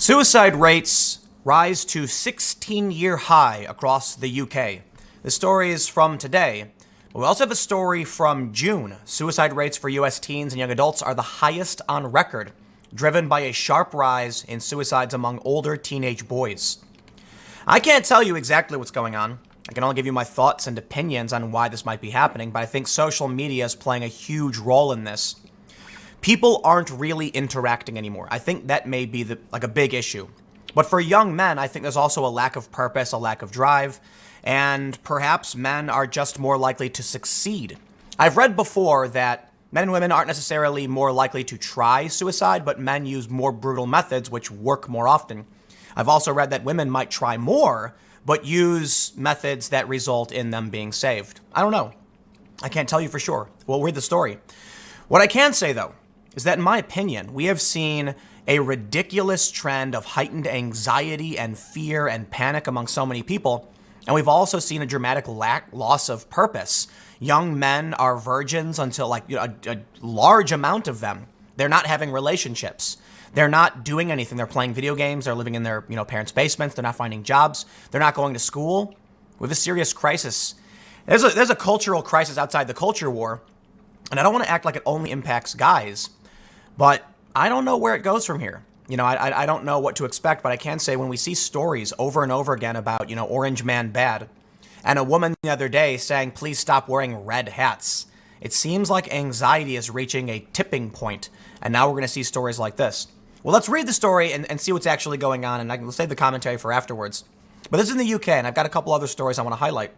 Suicide rates rise to 16-year high across the UK. The story is from today. We also have a story from June. Suicide rates for US teens and young adults are the highest on record, driven by a sharp rise in suicides among older teenage boys. I can't tell you exactly what's going on. I can only give you my thoughts and opinions on why this might be happening, but I think social media is playing a huge role in this. People aren't really interacting anymore. I think that may be a big issue. But for young men, I think there's also a lack of purpose, a lack of drive, and perhaps men are just more likely to succeed. I've read before that men and women aren't necessarily more likely to try suicide, but men use more brutal methods which work more often. I've also read that women might try more, but use methods that result in them being saved. I don't know. I can't tell you for sure. We'll read the story. What I can say, though, is that in my opinion, we have seen a ridiculous trend of heightened anxiety and fear and panic among so many people. And we've also seen a dramatic loss of purpose. Young men are virgins until a large amount of them. They're not having relationships. They're not doing anything. They're playing video games. They're living in their parents' basements. They're not finding jobs. They're not going to school. We have a serious crisis. There's a cultural crisis outside the culture war. And I don't want to act like it only impacts guys. But I don't know where it goes from here. I don't know what to expect, but I can say when we see stories over and over again about, orange man bad, and a woman the other day saying, please stop wearing red hats, it seems like anxiety is reaching a tipping point, and now we're going to see stories like this. Well, let's read the story and see what's actually going on, and we'll save the commentary for afterwards. But this is in the UK, and I've got a couple other stories I want to highlight.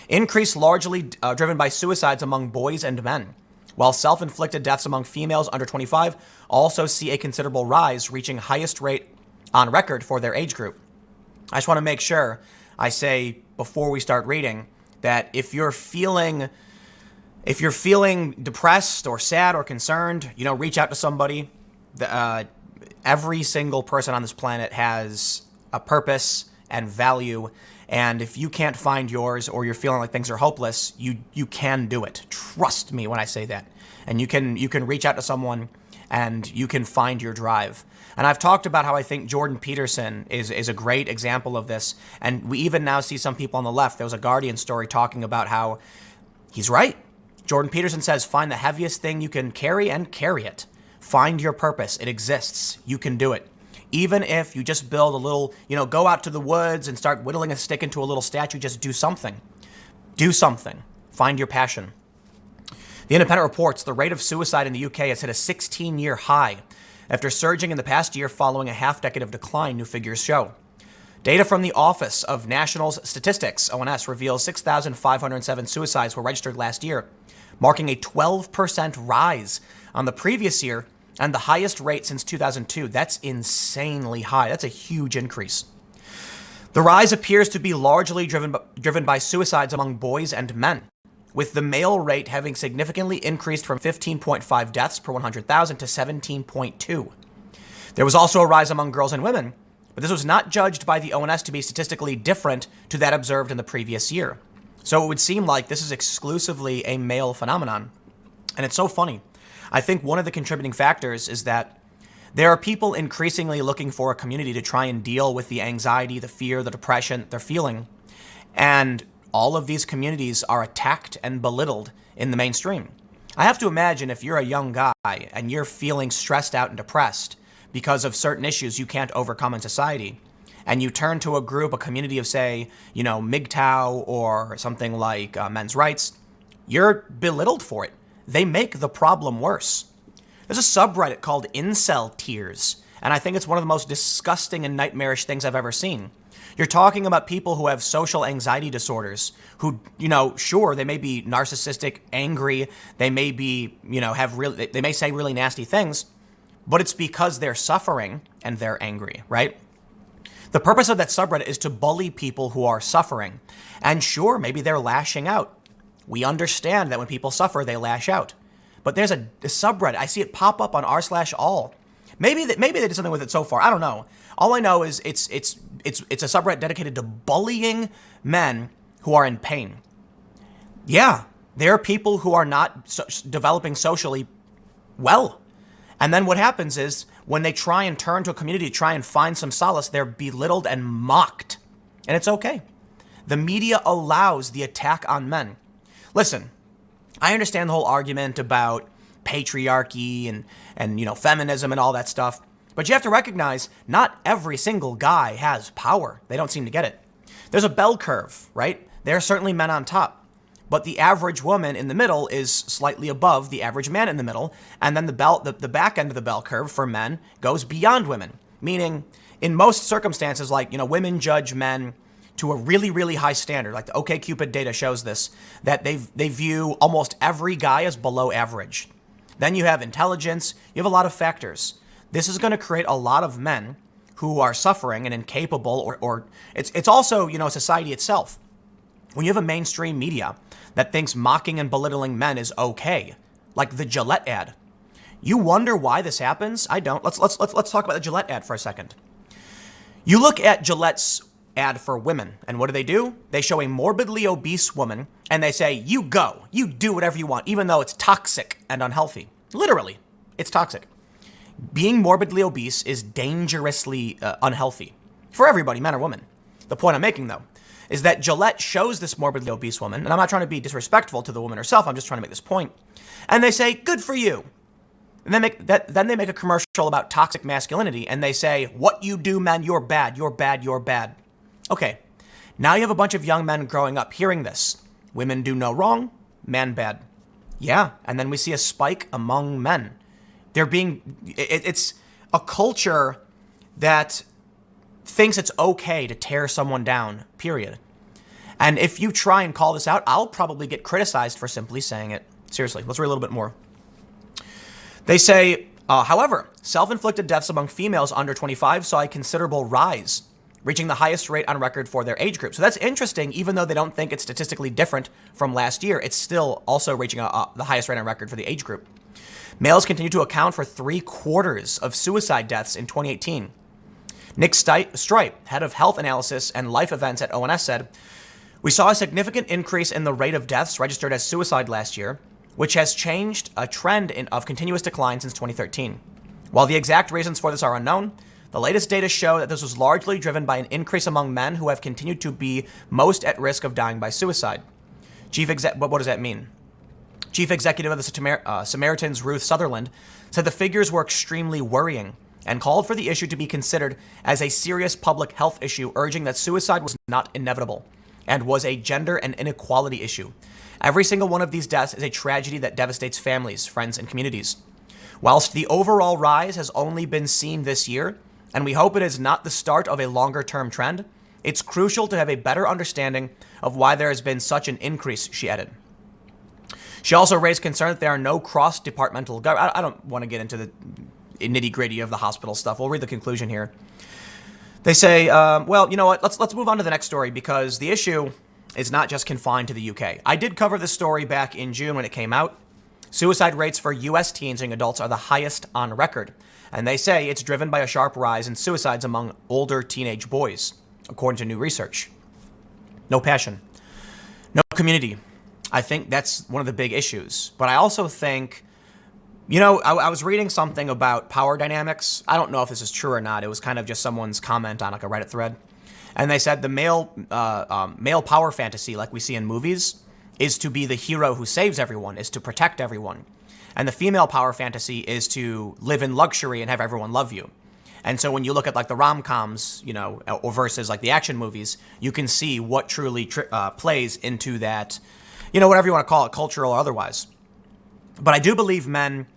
Increase largely driven by suicides among boys and men, while self-inflicted deaths among females under 25 also see a considerable rise, reaching highest rate on record for their age group. I just want to make sure I say before we start reading that if you're feeling depressed or sad or concerned, reach out to somebody. Every single person on this planet has a purpose and value. And if you can't find yours or you're feeling like things are hopeless, you can do it. Trust me when I say that. And you can reach out to someone and you can find your drive. And I've talked about how I think Jordan Peterson is a great example of this. And we even now see some people on the left. There was a Guardian story talking about how he's right. Jordan Peterson says, find the heaviest thing you can carry and carry it. Find your purpose. It exists. You can do it. Even if you just build a little, go out to the woods and start whittling a stick into a little statue, just do something. Do something. Find your passion. The Independent reports the rate of suicide in the UK has hit a 16-year high after surging in the past year following a half-decade of decline, new figures show. Data from the Office of National Statistics, ONS, reveals 6,507 suicides were registered last year, marking a 12% rise on the previous year and the highest rate since 2002. That's insanely high. That's a huge increase. The rise appears to be largely driven by suicides among boys and men, with the male rate having significantly increased from 15.5 deaths per 100,000 to 17.2. There was also a rise among girls and women, but this was not judged by the ONS to be statistically different to that observed in the previous year. So it would seem like this is exclusively a male phenomenon. And it's so funny. I think one of the contributing factors is that there are people increasingly looking for a community to try and deal with the anxiety, the fear, the depression they're feeling. And all of these communities are attacked and belittled in the mainstream. I have to imagine if you're a young guy and you're feeling stressed out and depressed because of certain issues you can't overcome in society, and you turn to a group, a community of, say, MGTOW or something like men's rights, you're belittled for it. They make the problem worse. There's a subreddit called Incel Tears, and I think it's one of the most disgusting and nightmarish things I've ever seen. You're talking about people who have social anxiety disorders, who, sure, they may be narcissistic, angry, they may be, they may say really nasty things, but it's because they're suffering and they're angry, right? The purpose of that subreddit is to bully people who are suffering. And sure, maybe they're lashing out. We understand that when people suffer, they lash out. But there's a subreddit. I see it pop up on r/all. Maybe they did something with it so far. I don't know. All I know is it's a subreddit dedicated to bullying men who are in pain. Yeah, there are people who are not developing socially well. And then what happens is when they try and turn to a community to try and find some solace, they're belittled and mocked. And it's okay. The media allows the attack on men. Listen, I understand the whole argument about patriarchy and feminism and all that stuff. But you have to recognize not every single guy has power. They don't seem to get it. There's a bell curve, right? There are certainly men on top. But the average woman in the middle is slightly above the average man in the middle. And then the back end of the bell curve for men goes beyond women. Meaning, in most circumstances, women judge men to a really, really high standard. Like the OkCupid data shows this, that they view almost every guy as below average. Then you have intelligence. You have a lot of factors. This is going to create a lot of men who are suffering and incapable, or it's also, society itself. When you have a mainstream media that thinks mocking and belittling men is okay, like the Gillette ad, you wonder why this happens? I don't. Let's talk about the Gillette ad for a second. You look at Gillette's ad for women, and what do? They show a morbidly obese woman, and they say, you go, you do whatever you want, even though it's toxic and unhealthy. Literally, it's toxic. Being morbidly obese is dangerously unhealthy for everybody, men or women. The point I'm making, though, is that Gillette shows this morbidly obese woman, and I'm not trying to be disrespectful to the woman herself, I'm just trying to make this point, and they say, good for you. And then they make a commercial about toxic masculinity, and they say, what you do, men, you're bad, you're bad, you're bad. Okay, now you have a bunch of young men growing up hearing this. Women do no wrong, man bad. Yeah, and then we see a spike among men. It's a culture that thinks it's okay to tear someone down, period. And if you try and call this out, I'll probably get criticized for simply saying it. Seriously, let's read a little bit more. They say, however, self-inflicted deaths among females under 25 saw a considerable rise, reaching the highest rate on record for their age group. So that's interesting, even though they don't think it's statistically different from last year, it's still also reaching the highest rate on record for the age group. Males continue to account for 3/4 of suicide deaths in 2018. Nick Stripe, head of health analysis and life events at ONS, said, we saw a significant increase in the rate of deaths registered as suicide last year, which has changed a trend of continuous decline since 2013. While the exact reasons for this are unknown, the latest data show that this was largely driven by an increase among men who have continued to be most at risk of dying by suicide. What does that mean? Chief executive of the Samaritans, Ruth Sutherland, said the figures were extremely worrying and called for the issue to be considered as a serious public health issue, urging that suicide was not inevitable and was a gender and inequality issue. Every single one of these deaths is a tragedy that devastates families, friends, and communities. Whilst the overall rise has only been seen this year, and we hope it is not the start of a longer-term trend, it's crucial to have a better understanding of why there has been such an increase, she added. She also raised concern that there are no cross-departmental I don't want to get into the nitty-gritty of the hospital stuff. We'll read the conclusion here. They say, well, you know what? Let's move on to the next story, because the issue is not just confined to the UK. I did cover this story back in June when it came out. Suicide rates for US teens and adults are the highest on record, and they say it's driven by a sharp rise in suicides among older teenage boys, according to new research. No passion, no community. I think that's one of the big issues. But I also think, I was reading something about power dynamics. I don't know if this is true or not. It was kind of just someone's comment on like a Reddit thread. And they said the male power fantasy, like we see in movies, is to be the hero who saves everyone, is to protect everyone. And the female power fantasy is to live in luxury and have everyone love you. And so when you look at like the rom-coms, or versus like the action movies, you can see what truly plays into that, whatever you want to call it, cultural or otherwise. But I do believe men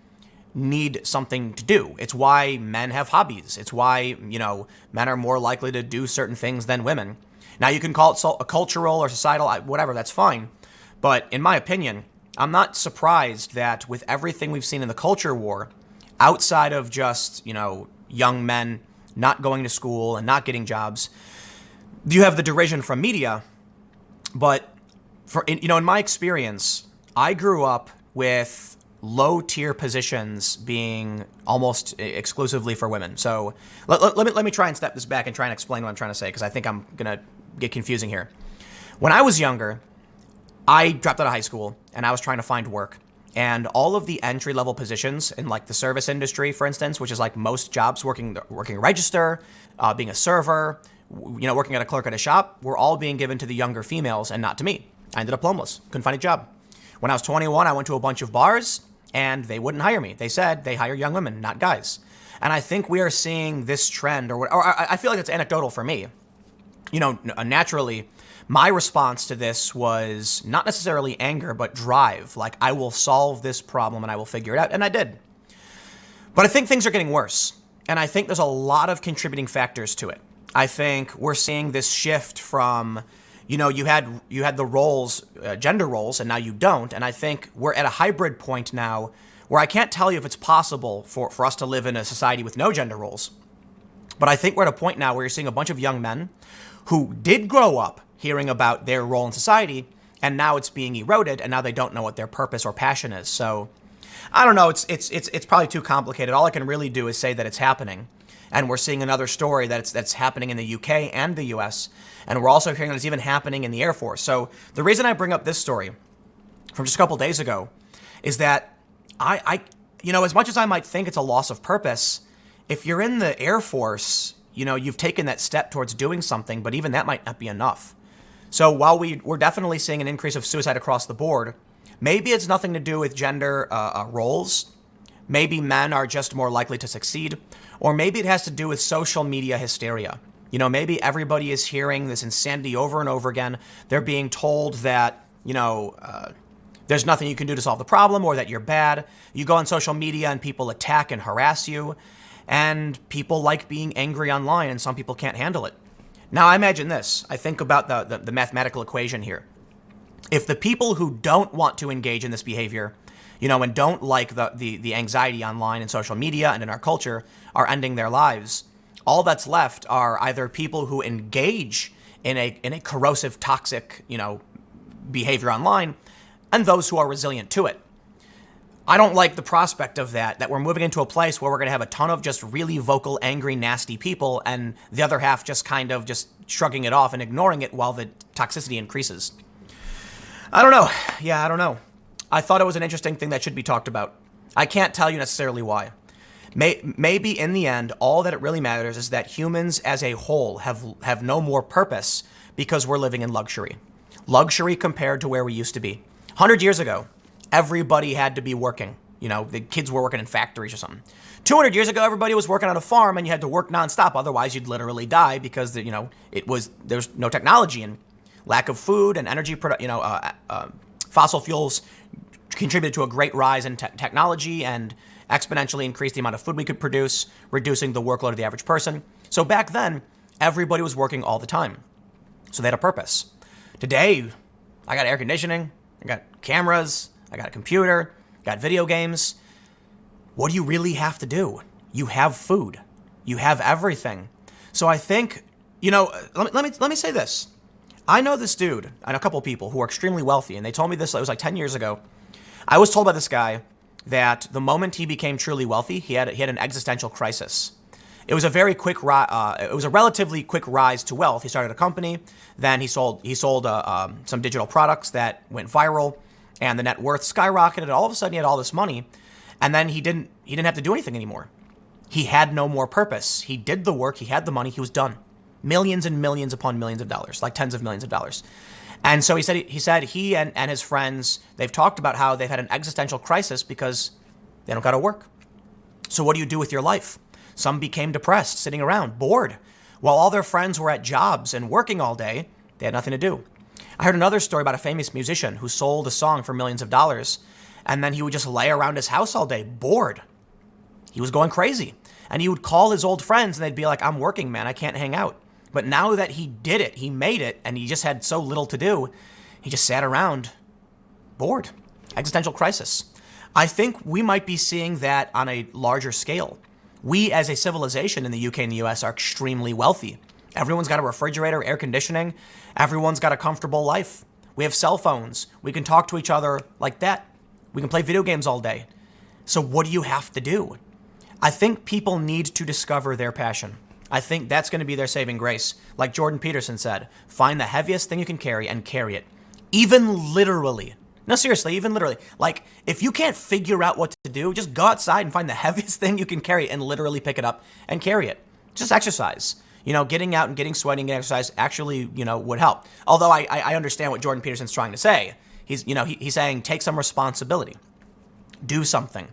need something to do. It's why men have hobbies. It's why, men are more likely to do certain things than women. Now, you can call it a cultural or societal, whatever, that's fine. But in my opinion, I'm not surprised that with everything we've seen in the culture war, outside of just, young men not going to school and not getting jobs, you have the derision from media. But in my experience, I grew up with low-tier positions being almost exclusively for women. So let me try and step this back and try and explain what I'm trying to say, because I think I'm going to get confusing here. When I was younger, I dropped out of high school, and I was trying to find work. And all of the entry-level positions in like the service industry, for instance, which is like most jobs, working a register, being a server, working at a clerk at a shop, were all being given to the younger females and not to me. I ended up homeless, couldn't find a job. When I was 21, I went to a bunch of bars and they wouldn't hire me. They said they hire young women, not guys. And I think we are seeing this trend, or I feel like it's anecdotal for me. Naturally, my response to this was not necessarily anger, but drive. Like, I will solve this problem and I will figure it out. And I did. But I think things are getting worse. And I think there's a lot of contributing factors to it. I think we're seeing this shift from, you had the roles, gender roles, and now you don't. And I think we're at a hybrid point now where I can't tell you if it's possible for us to live in a society with no gender roles. But I think we're at a point now where you're seeing a bunch of young men who did grow up hearing about their role in society, and now it's being eroded, and now they don't know what their purpose or passion is. So I don't know. It's probably too complicated. All I can really do is say that it's happening, and we're seeing another story that's happening in the UK and the US, and we're also hearing that it's even happening in the Air Force. So the reason I bring up this story from just a couple days ago is that I as much as I might think it's a loss of purpose, if you're in the Air Force, you've taken that step towards doing something, but even that might not be enough. So while we're definitely seeing an increase of suicide across the board, maybe it's nothing to do with gender roles. Maybe men are just more likely to succeed. Or maybe it has to do with social media hysteria. Maybe everybody is hearing this insanity over and over again. They're being told that, there's nothing you can do to solve the problem, or that you're bad. You go on social media and people attack and harass you. And people like being angry online, and some people can't handle it. Now, I imagine this. I think about the mathematical equation here. If the people who don't want to engage in this behavior, and don't like the anxiety online and social media and in our culture are ending their lives, all that's left are either people who engage in a corrosive, toxic, behavior online, and those who are resilient to it. I don't like the prospect of that we're moving into a place where we're going to have a ton of just really vocal, angry, nasty people, and the other half just kind of just shrugging it off and ignoring it while the toxicity increases. I don't know. Yeah, I don't know. I thought it was an interesting thing that should be talked about. I can't tell you necessarily why. Maybe in the end, all that it really matters is that humans as a whole have no more purpose because we're living in luxury. Luxury compared to where we used to be. 100 years ago, everybody had to be working. The kids were working in factories or something. 200 years ago, everybody was working on a farm and you had to work nonstop. Otherwise, you'd literally die because, there's no technology and lack of food and energy, fossil fuels contributed to a great rise in technology and exponentially increased the amount of food we could produce, reducing the workload of the average person. So back then, everybody was working all the time. So they had a purpose. Today, I got air conditioning, I got cameras, I got a computer, got video games. What do you really have to do? You have food. You have everything. So I think, let me say this. I know this dude and a couple of people who are extremely wealthy, and they told me this, it was like 10 years ago. I was told by this guy that the moment he became truly wealthy, he had an existential crisis. It was a very quick, it was a relatively quick rise to wealth. He started a company, then he sold some digital products that went viral, and the net worth skyrocketed. All of a sudden, he had all this money, and then he didn't have to do anything anymore. He had no more purpose. He did the work. He had the money. He was done. Millions and millions upon millions of dollars, like tens of millions of dollars. And so he said he and his friends, they've talked about how they've had an existential crisis because they don't got to work. So what do you do with your life? Some became depressed, sitting around, bored. While all their friends were at jobs and working all day, they had nothing to do. I heard another story about a famous musician who sold a song for millions of dollars, and then he would just lay around his house all day, bored. He was going crazy. And he would call his old friends, and they'd be like, I'm working, man, I can't hang out. But now that he did it, he made it, and he just had so little to do, he just sat around, bored. Existential crisis. I think we might be seeing that on a larger scale. We as a civilization in the UK and the US are extremely wealthy. Everyone's got a refrigerator, air conditioning. Everyone's got a comfortable life. We have cell phones. We can talk to each other like that. We can play video games all day. So what do you have to do? I think people need to discover their passion. I think that's going to be their saving grace. Like Jordan Peterson said, find the heaviest thing you can carry and carry it. Even literally. No, seriously, even literally. Like, if you can't figure out what to do, just go outside and find the heaviest thing you can carry and literally pick it up and carry it. Just exercise. You know, getting out and getting sweating and exercise actually, you know, would help. Although I understand what Jordan Peterson's trying to say. He's saying take some responsibility. Do something.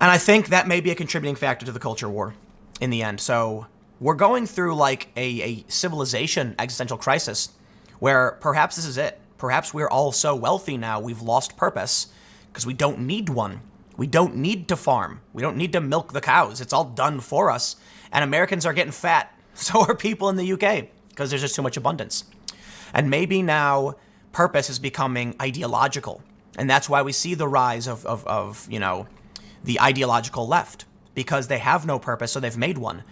And I think that may be a contributing factor to the culture war in the end. So we're going through like a civilization existential crisis where perhaps this is it. Perhaps we're all so wealthy now we've lost purpose because we don't need one. We don't need to farm. We don't need to milk the cows. It's all done for us. And Americans are getting fat. So are people in the UK because there's just too much abundance. And maybe now purpose is becoming ideological. And that's why we see the rise of you know, the ideological left, because they have no purpose, so they've made one.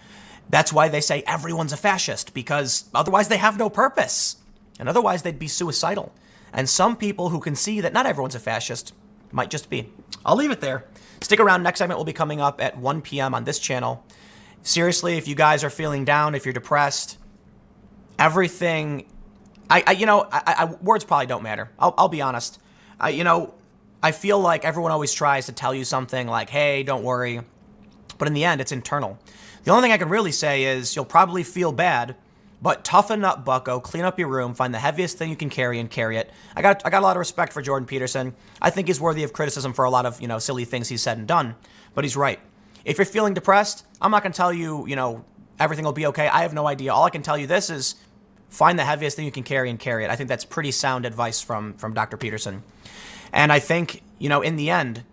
That's why they say everyone's a fascist, because otherwise they have no purpose. And otherwise they'd be suicidal. And some people who can see that not everyone's a fascist might just be. I'll leave it there. Stick around. Next segment will be coming up at 1 p.m. on this channel. Seriously, if you guys are feeling down, if you're depressed, everything, words probably don't matter. I'll be honest. I feel like everyone always tries to tell you something like, hey, don't worry. But in the end, it's internal. The only thing I can really say is you'll probably feel bad, but toughen up, bucko, clean up your room, find the heaviest thing you can carry and carry it. I got a lot of respect for Jordan Peterson. I think he's worthy of criticism for a lot of, silly things he's said and done, but he's right. If you're feeling depressed, I'm not going to tell you, everything will be okay. I have no idea. All I can tell you this is find the heaviest thing you can carry and carry it. I think that's pretty sound advice from Dr. Peterson. And I think, in the end,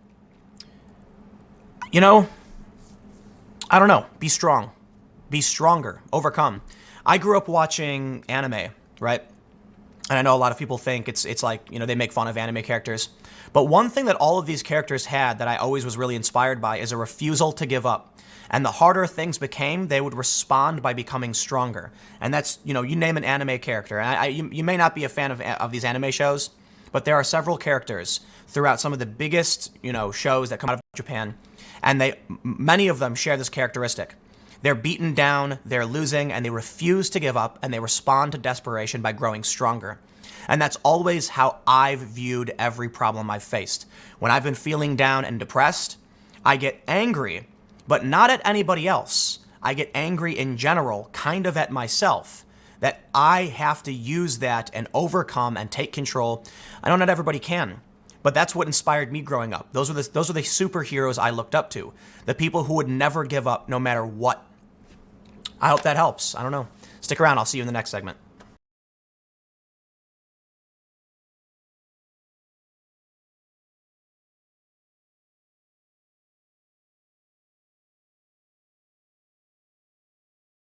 I don't know, be strong, be stronger, overcome. I grew up watching anime, right? And I know a lot of people think it's like, they make fun of anime characters. But one thing that all of these characters had that I always was really inspired by is a refusal to give up. And the harder things became, they would respond by becoming stronger. And that's, you name an anime character. And you may not be a fan of these anime shows, but there are several characters throughout some of the biggest, shows that come out of Japan. And many of them share this characteristic. They're beaten down, they're losing, and they refuse to give up, and they respond to desperation by growing stronger. And that's always how I've viewed every problem I've faced. When I've been feeling down and depressed, I get angry, but not at anybody else. I get angry in general, kind of at myself, that I have to use that and overcome and take control. I know not everybody can, but that's what inspired me growing up. Those are the superheroes I looked up to, the people who would never give up no matter what. I hope that helps. I don't know. Stick around. I'll see you in the next segment.